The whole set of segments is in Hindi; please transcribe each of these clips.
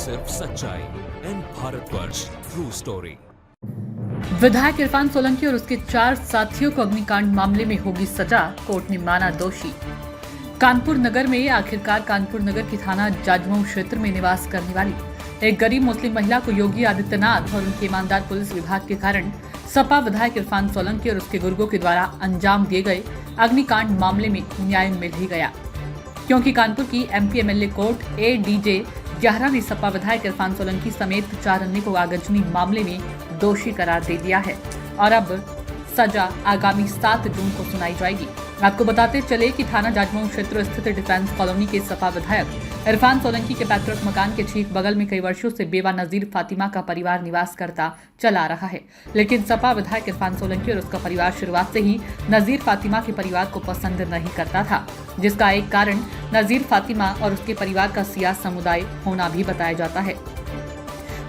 सिर्फ सच्चाई एंड भारतवर्ष ट्रू स्टोरी। विधायक इरफान सोलंकी और उसके 4 साथियों को अग्निकांड मामले में होगी सजा, कोर्ट ने माना दोषी। कानपुर नगर में आखिरकार कानपुर नगर की थाना जाजमऊ क्षेत्र में निवास करने वाली एक गरीब मुस्लिम महिला को योगी आदित्यनाथ और उनके ईमानदार पुलिस विभाग के कारण सपा विधायक इरफान सोलंकी और उसके गुर्गों के द्वारा अंजाम दिए गए अग्निकांड मामले में न्याय मिल ही गया, क्योंकि कानपुर की एमपी एमएलए कोर्ट एडीजे 11 ने सपा विधायक इरफान सोलंकी समेत 4 अन्य को आगजनी मामले में दोषी करार दे दिया है और अब सजा आगामी 7 जून को सुनाई जाएगी। आपको बताते चले कि थाना जाजमऊ क्षेत्र स्थित डिफेंस कॉलोनी के सपा विधायक इरफान सोलंकी के पैतृक मकान के ठीक बगल में कई वर्षों से बेवा नजीर फातिमा का परिवार निवास करता चला रहा है, लेकिन सपा विधायक इरफान सोलंकी और उसका परिवार शुरुआत से ही नजीर फातिमा के परिवार को पसंद नहीं करता था, जिसका एक कारण नजीर फातिमा और उसके परिवार का सिया समुदाय होना भी बताया जाता है।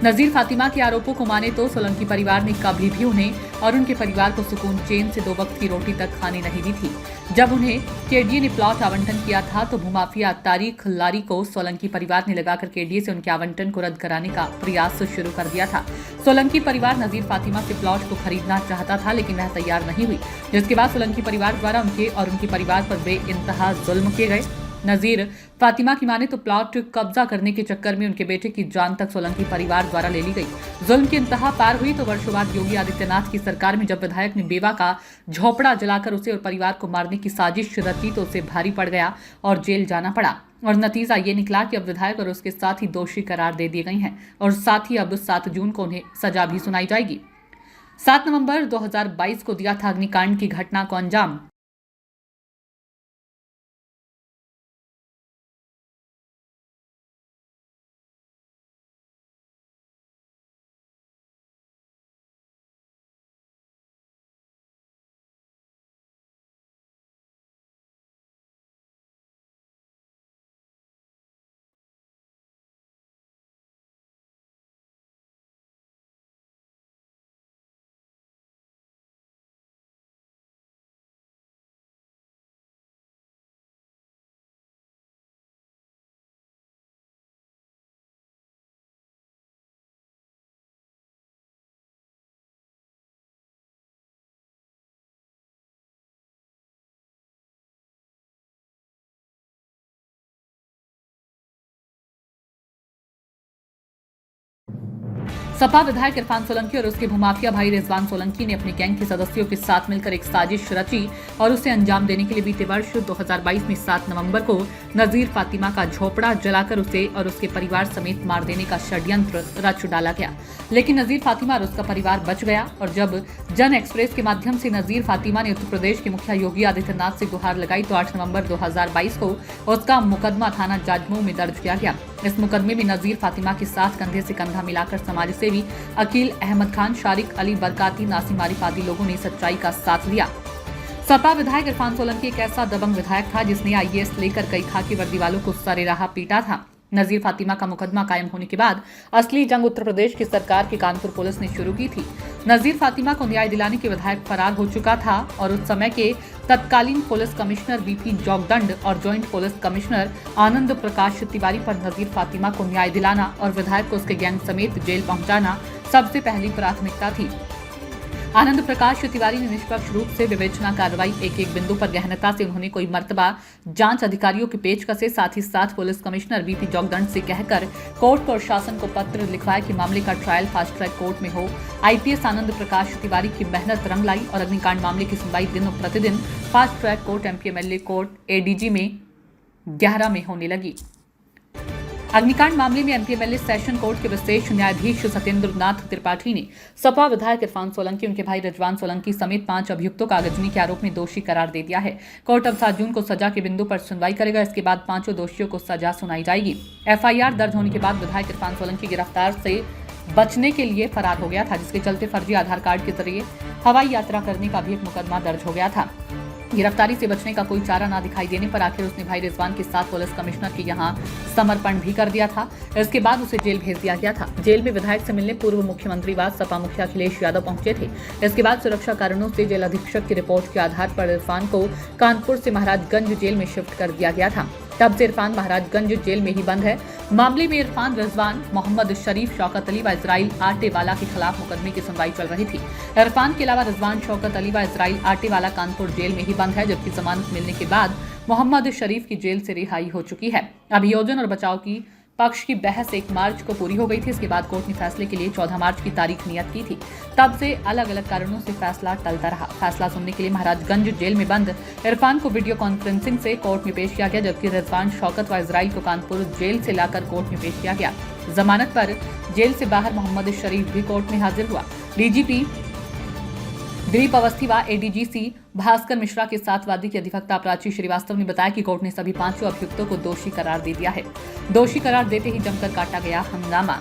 नजीर फातिमा के आरोपों को माने तो सोलंकी परिवार ने कभी भी उन्हें और उनके परिवार को सुकून चैन से 2 वक्त की रोटी तक खाने नहीं दी थी। जब उन्हें केडीए ने प्लॉट आवंटन किया था तो भूमाफिया तारिक लारी को सोलंकी परिवार ने लगाकर केडीए से उनके आवंटन को रद्द कराने का प्रयास शुरू कर दिया था। सोलंकी परिवार नजीर फातिमा से प्लॉट को खरीदना चाहता था, लेकिन वह तैयार नहीं हुई, जिसके बाद सोलंकी परिवार द्वारा उनके और उनके परिवार पर बेइंतहा जुल्म किए गए। नजीर फातिमा की माने तो प्लॉट कब्जा करने के चक्कर में उनके बेटे की जान तक सोलंकी परिवार द्वारा ले ली गई। जुल्म की इंतहा पार हुई तो वर्षों बाद योगी आदित्यनाथ की सरकार में जब विधायक ने बेवा का झोपड़ा जलाकर उसे और परिवार को मारने की साजिश रची तो उसे भारी पड़ गया और जेल जाना पड़ा, और नतीजा ये निकला कि अब विधायक और उसके साथ ही दोषी करार दे दिए गए हैं और साथ ही अब 7 जून को उन्हें सजा भी सुनाई जाएगी। 7 नवंबर 2022 को दिया था अग्निकांड की घटना को अंजाम। सपा विधायक इरफान सोलंकी और उसके भूमाफिया भाई रिजवान सोलंकी ने अपने गैंग के सदस्यों के साथ मिलकर एक साजिश रची और उसे अंजाम देने के लिए बीते वर्ष 2022 में 7 नवंबर को नजीर फातिमा का झोपड़ा जलाकर उसे और उसके परिवार समेत मार देने का षड्यंत्र रच डाला गया। लेकिन नजीर फातिमा और उसका परिवार बच गया और जब जन एक्सप्रेस के माध्यम से नजीर फातिमा ने उत्तर प्रदेश के मुखिया योगी आदित्यनाथ से गुहार लगाई तो 8 नवंबर 2022 को उसका मुकदमा थाना जाजमऊ में दर्ज किया गया। इस मुकदमे में नजीर फातिमा के साथ कंधे से कंधा मिलाकर समाज सेवी अकील अहमद खान, शारिक अली बरकाती, नासिम आरिफ आदि लोगों ने सच्चाई का साथ दिया। सपा विधायक इरफान सोलंकी एक ऐसा दबंग विधायक था जिसने आईएएस लेकर कई खाकी वर्दी वालों को सरेराह पीटा था। नजीर फातिमा का मुकदमा कायम होने के बाद असली जंग उत्तर प्रदेश की सरकार की कानपुर पुलिस ने शुरू की थी। नजीर फातिमा को न्याय दिलाने के विधायक फरार हो चुका था और उस समय के तत्कालीन पुलिस कमिश्नर बीपी जौगदंड और joint police commissioner Anand Prakash Tiwari पर नजीर फातिमा को न्याय दिलाना और विधायक को उसके गैंग समेत जेल पहुंचाना सबसे पहली प्राथमिकता थी। आनंद प्रकाश तिवारी ने निष्पक्ष रूप से विवेचना कार्रवाई एक बिंदु पर गहनता से उन्होंने कोई मर्तबा जांच अधिकारियों के पेच कसे, साथ ही साथ पुलिस कमिश्नर बीपी जौगदंड से कहकर कोर्ट प्रशासन को पत्र लिखवाया कि मामले का ट्रायल फास्ट ट्रैक कोर्ट में हो। आईपीएस आनंद प्रकाश तिवारी की मेहनत रंग लाई और अग्निकांड मामले की सुनवाई दिन प्रतिदिन fast track court MP MLA court ADG में 11 में होने लगी। अग्निकांड मामले में एमपी एमएलए सेशन कोर्ट के विशेष न्यायाधीश सत्येंद्र नाथ त्रिपाठी ने सपा विधायक इरफान सोलंकी, उनके भाई रिजवान सोलंकी समेत 5 अभियुक्तों का आगजनी के आरोप में दोषी करार दे दिया है। कोर्ट अब 7 जून को सजा के बिंदु पर सुनवाई करेगा। इसके बाद 5 दोषियों को सजा सुनाई जाएगी। एफआईआर दर्ज होने के बाद विधायक इरफान सोलंकी गिरफ्तार से बचने के लिए फरार हो गया था, जिसके चलते फर्जी आधार कार्ड के जरिए हवाई यात्रा करने का भी एक मुकदमा दर्ज हो गया था। गिरफ्तारी से बचने का कोई चारा ना दिखाई देने पर आखिर उसने भाई रिजवान के साथ पुलिस कमिश्नर के यहां समर्पण भी कर दिया था। इसके बाद उसे जेल भेज दिया गया था। जेल में विधायक से मिलने पूर्व मुख्यमंत्री व सपा मुखिया अखिलेश यादव पहुंचे थे। इसके बाद सुरक्षा कारणों से जेल अधीक्षक की रिपोर्ट के आधार पर इरफान को कानपुर से महाराजगंज जेल में शिफ्ट कर दिया गया था। तब से इरफान महाराजगंज जेल में ही बंद है। मामले में इरफान, रिजवान, मोहम्मद शरीफ, शौकत अली व इजराइल आटेवाला के खिलाफ मुकदमे की सुनवाई चल रही थी। इरफान के अलावा रिजवान, शौकत अली व इजराइल आटेवाला कानपुर जेल में ही बंद है, जबकि जमानत मिलने के बाद मोहम्मद शरीफ की जेल से रिहाई हो चुकी है। अभियोजन और बचाव की पक्ष की बहस 1 मार्च को पूरी हो गई थी। इसके बाद कोर्ट ने फैसले के लिए 14 मार्च की तारीख नियत की थी। तब से अलग अलग कारणों से फैसला टलता रहा। फैसला सुनने के लिए महाराजगंज जेल में बंद इरफान को वीडियो कॉन्फ्रेंसिंग से कोर्ट में पेश किया गया, जबकि रिजवान, शौकत व इजराइल को कानपुर जेल से लाकर कोर्ट में पेश किया गया। जमानत पर जेल से बाहर मोहम्मद शरीफ भी कोर्ट में हाजिर हुआ। डीजीपी दिलीप अवस्थी व एडीजीसी भास्कर मिश्रा के साथ वादी की अधिवक्ता प्राची श्रीवास्तव ने बताया कि कोर्ट ने सभी 5 अभियुक्तों को दोषी करार दे दिया है। दोषी करार देते ही जमकर काटा गया हंगामा।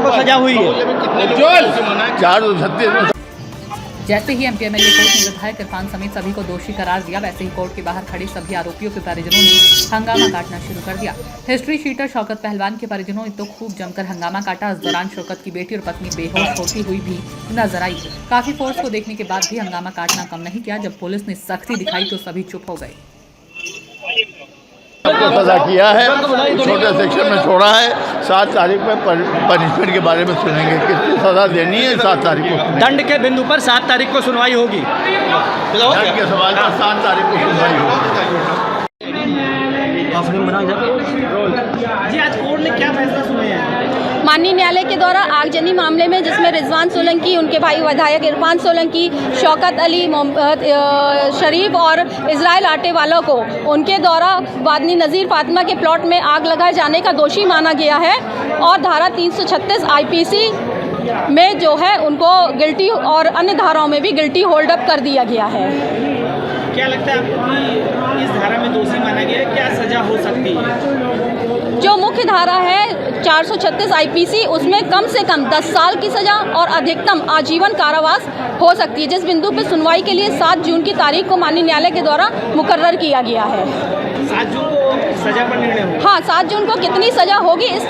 सजा हुई है। जैसे ही एमपी एमएलए कोर्ट ने विधायक इरफान समेत सभी को दोषी करार दिया, वैसे ही कोर्ट के बाहर खड़े सभी आरोपियों के परिजनों ने हंगामा काटना शुरू कर दिया। हिस्ट्री शीटर शौकत पहलवान के परिजनों ने तो खूब जमकर हंगामा काटा। इस दौरान शौकत की बेटी और पत्नी बेहोश होती हुई भी नजर आई। काफी फोर्स को देखने के बाद भी हंगामा काटना कम नहीं किया। जब पुलिस ने सख्ती दिखाई तो सभी चुप हो गए। सबको सजा किया है, छोटे सेक्शन में छोड़ा है। 7 तारीख में पनिशमेंट के बारे में सुनेंगे, कितनी सजा देनी है 7 तारीख को। दंड के बिंदु पर 7 तारीख को सुनवाई होगी। दंड के सवाल पर 7 तारीख को सुनवाई होगी। जी, आज कोर्ट ने क्या फैसला सुनाया है? माननीय न्यायालय के द्वारा आगजनी मामले में, जिसमें रिजवान सोलंकी, उनके भाई विधायक इरफान सोलंकी, शौकत अली, शरीफ और इजराइल आटेवाला को उनके द्वारा वादनी नज़ीर फातिमा के प्लॉट में आग लगाए जाने का दोषी माना गया है और धारा 336 आईपीसी में जो है उनको गिल्टी और अन्य धाराओं में भी गिल्टी होल्ड अप कर दिया गया है। क्या लगता है आपको कि इस धारा में दोषी माना गया है, क्या सजा हो सकती है? जो मुख्य धारा है 436 आईपीसी, उसमें कम से कम 10 साल की सजा और अधिकतम आजीवन कारावास हो सकती है, जिस बिंदु पर सुनवाई के लिए 7 जून की तारीख को माननीय न्यायालय के द्वारा मुकर्रर किया गया है। 7 जून को सजा पर निर्णय होगा? हाँ, 7 जून को कितनी सजा होगी इस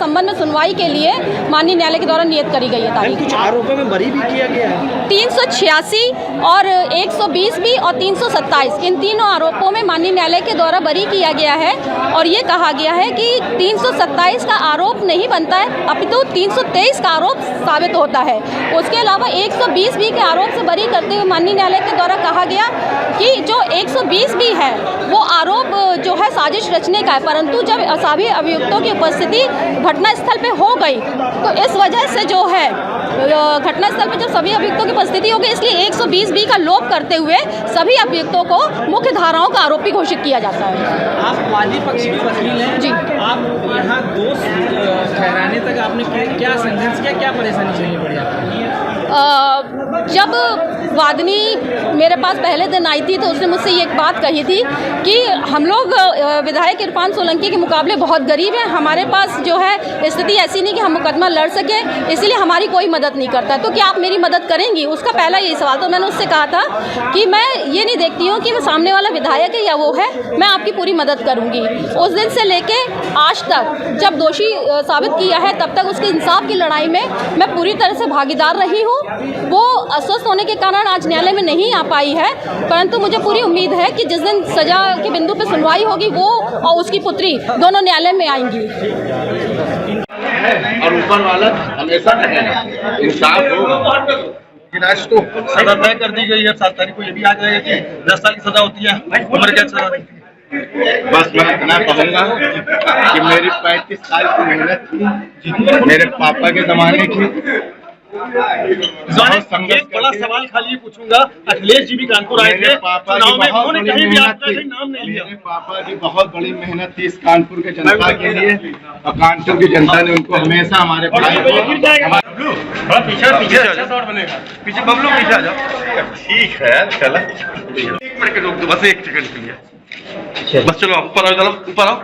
संबंध में सुनवाई के लिए माननीय न्यायालय के द्वारा नियत करी गई है तारीख। कुछ आरोपों में बरी भी किया गया है। 386 और 120 भी और 327, इन तीनों आरोपों में माननीय न्यायालय के द्वारा बरी किया गया है और ये कहा गया है कि 327 का आरोप नहीं बनता है, अपितु 323 का आरोप साबित होता है। उसके अलावा 120 भी के आरोप से बरी करते हुए माननीय न्यायालय के द्वारा कहा गया कि जो 120 भी है वो आरोप जो है साजिश रचने का है, परंतु जब सभी अभियुक्तों की उपस्थिति घटनास्थल पे हो गई तो इस वजह से जो है घटनास्थल पे जब सभी अभियुक्तों की उपस्थिति हो गई, इसलिए 120 बी का लोप करते हुए सभी अभियुक्तों को मुख्य धाराओं का आरोपी घोषित किया जाता है। आप वादी पक्ष के वकील हैं जी। आप यहाँ दोष ठहराने तक आपने क्या संघर्ष किया, क्या परेशानी झेलनी पड़ी आपको? जब वादनी मेरे पास पहले दिन आई थी तो उसने मुझसे ये एक बात कही थी कि हम लोग विधायक इरफान सोलंकी के मुकाबले बहुत गरीब हैं, हमारे पास जो है स्थिति ऐसी नहीं कि हम मुकदमा लड़ सकें, इसलिए हमारी कोई मदद नहीं करता, तो क्या आप मेरी मदद करेंगी? उसका पहला यही सवाल। तो मैंने उससे कहा था कि मैं ये नहीं देखती हूँ कि सामने वाला विधायक है या वो है, मैं आपकी पूरी मदद करूँगी। उस दिन से लेके आज तक जब दोषी साबित किया है तब तक उसके इंसाफ की लड़ाई में मैं पूरी तरह से भागीदार रही हूँ। वो अस्वस्थ होने के कारण आज न्यायालय में नहीं आ पाई है, परंतु मुझे पूरी उम्मीद है कि जिस दिन सजा के बिंदु पर सुनवाई होगी वो और उसकी पुत्री दोनों न्यायालय में आएंगी। और ऊपर वाला हमेशा इंसाफ होगा। सजा तय कर दी गई है 7 तारीख को, ये भी आ जाएगा कि 10 साल की सजा होती है, उम्र कैद सजा। बस मैं इतना कहूँगा कि मेरी 35 साल की मेहनत थी, मेरे पापा के ज़माने की, एक बड़ा सवाल खाली पूछूंगा, अखिलेश जी भी कानपुर आए थे चुनाव में, उन्होंने कहीं भी आपका नाम नहीं लिया। मेरे पापा की बहुत बड़ी मेहनत थी इस कानपुर के जनता के लिए, और कानपुर की जनता ने उनको हमेशा हमारे भाई पीछे पीछे बबलू पीछे आ जाओ। ठीक है चलो, 1 मिनट के रोक दो, बस 1 सेकंड के लिए, बस चलो ऊपर आओ, चलो ऊपर आओ।